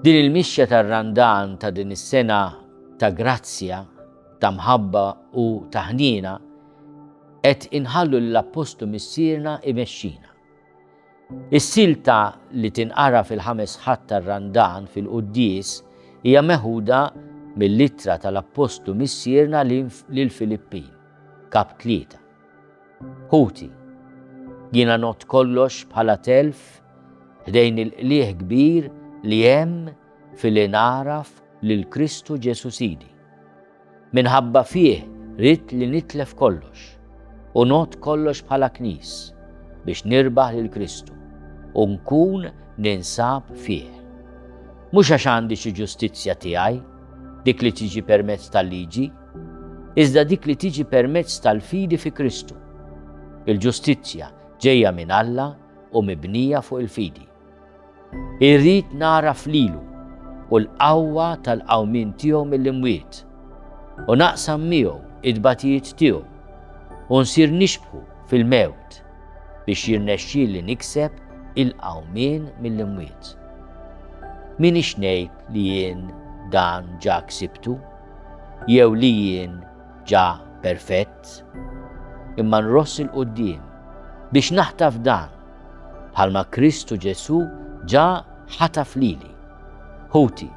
Din il-mixja tar-Randan ta' din is-sena ta' grazzja, ta' mħabba u ta' ħniena qed inħallu l-Apostlu missierna imexxina. Is-silta li tinqara fil-5 ħadd tar-Randan fil-Quddies hija meħuda mill-ittra tal-Apostlu missierna lill-Filippin, kap 3. Ħuti, jiena not kollox bħala telf ħdejn il-qlieħ kbir li hemm fil-li naraf lil Kristu Ġesu Sidi. Minħabba fih rid li nitlef kollox u not kollox bħala knies biex nirbaħ lil Kristu u nkun ninsab fih. Mhux għax għandi xi ġustizzja tiegħi, dik li tiġi permezz tal-liġi, iżda dik li tiġi permezz tal-fidi fi Kristu. Il-ġustizzja ġejja minn Alla u mibnija fuq il-fidi. Irrid naraf lilu u l-qawwa tal-qawmin tiegħu mill-imwiet u naqsam miegħu id-batijiet tiegħu u nsir nixbħu fil-mewt biex jirnexxieli nikseb il-qawmien mill-imwiet. Minix ngħid li jien dan ġa ksibtu jew li jien ġa perfett, imma nross il-qudiem biex naħtaf dan bħalma Kristu Ġesu ġa ħataf lili. Ħuti,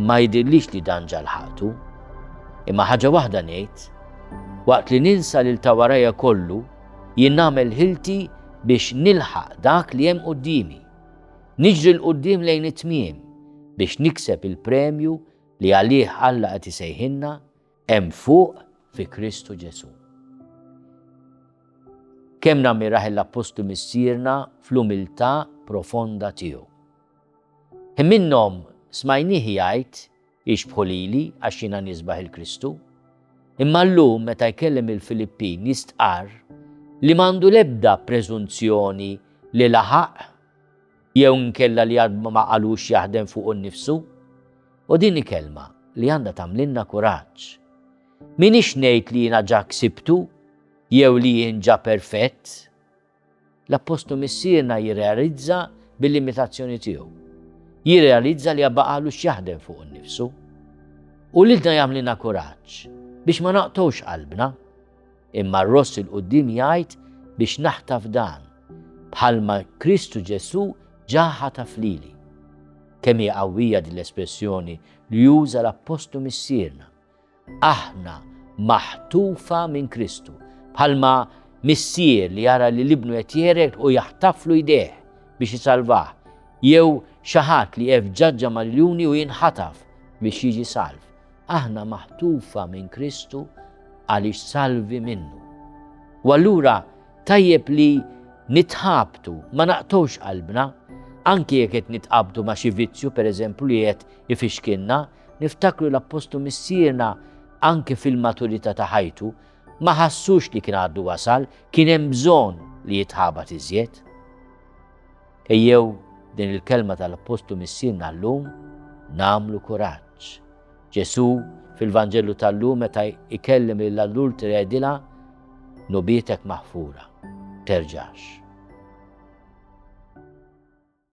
ma jidhirlix li dan ġa lħaqtu, imma ħaġa waħda ngħid, waqt li ninsa lil ta' warajja kollu, jien nagħmel ħilti biex nilħaq dak li hemm qudiemi. Niġri l-qudiem lejn it-tmiem biex nikseb il-premju li għalih Alla qed isejħinna hemm fuq fi Kristu Ġesu. Kemm nammiraħ l-Apostlu missierna fl-umiltà profonda tiegħu. Minnhom smajnieh jgħid jixbħu lili għax jiena nisbaħ il-Kristu, imma llum meta jkellem il-Filippin jistqar li m'għandu l-ebda preżunzjoni li laħaq jew nkella li għad ma qalux jaħdem fuq innifsu, u din kelma li għandha tagħmlilna kuraġġ. Minix ngħid li jiena ġa ksibtu jew li jien ġa perfett. L-Apostlu missierna jirrealizza bil-limitazzjoni tiegħu. Jirrealizza li għabaqalux jaħdem fuq innifsu. U lilna jagħmlilna kuraġġ biex ma naqtgħux qalbna, imma rross il-qudiem jgħid biex naħtaf dan bħalma Kristu Ġesu ġa ħataf lili. Kemm hija qawwija din l-espressjoni li juża l-Apostlu missierna. Aħna maħtufa minn Kristu, bħalma missier li jara li l-ibnu qed jerek u jaħtaflu jdejh biex isalvah, jew xi ħadd li qed ġaġġa maljuni u jinħataf biex jiġi salv. Aħna maħtufa minn Kristu għaliex salvi minnu. U allura tajjeb li nitħabtu ma naqtgħux qalbna, anke jekk qed nitqabdu ma' xi vizzju pereżempju li qed ifixkinna, niftakru l-Apostlu missierna anke fil-maturità ta' ħajtu ma ħassux li kien għaddu wasal, kien hemm bżonn li jitħabat iżjed. Ejjew din il-kelma tal-Apostlu missierna llum nagħmlu kuraġġ. Ġesu fil-Vanġellu tal-lum meta ikellem lill-adultera jgħidilha nubietek maħfura, terġax.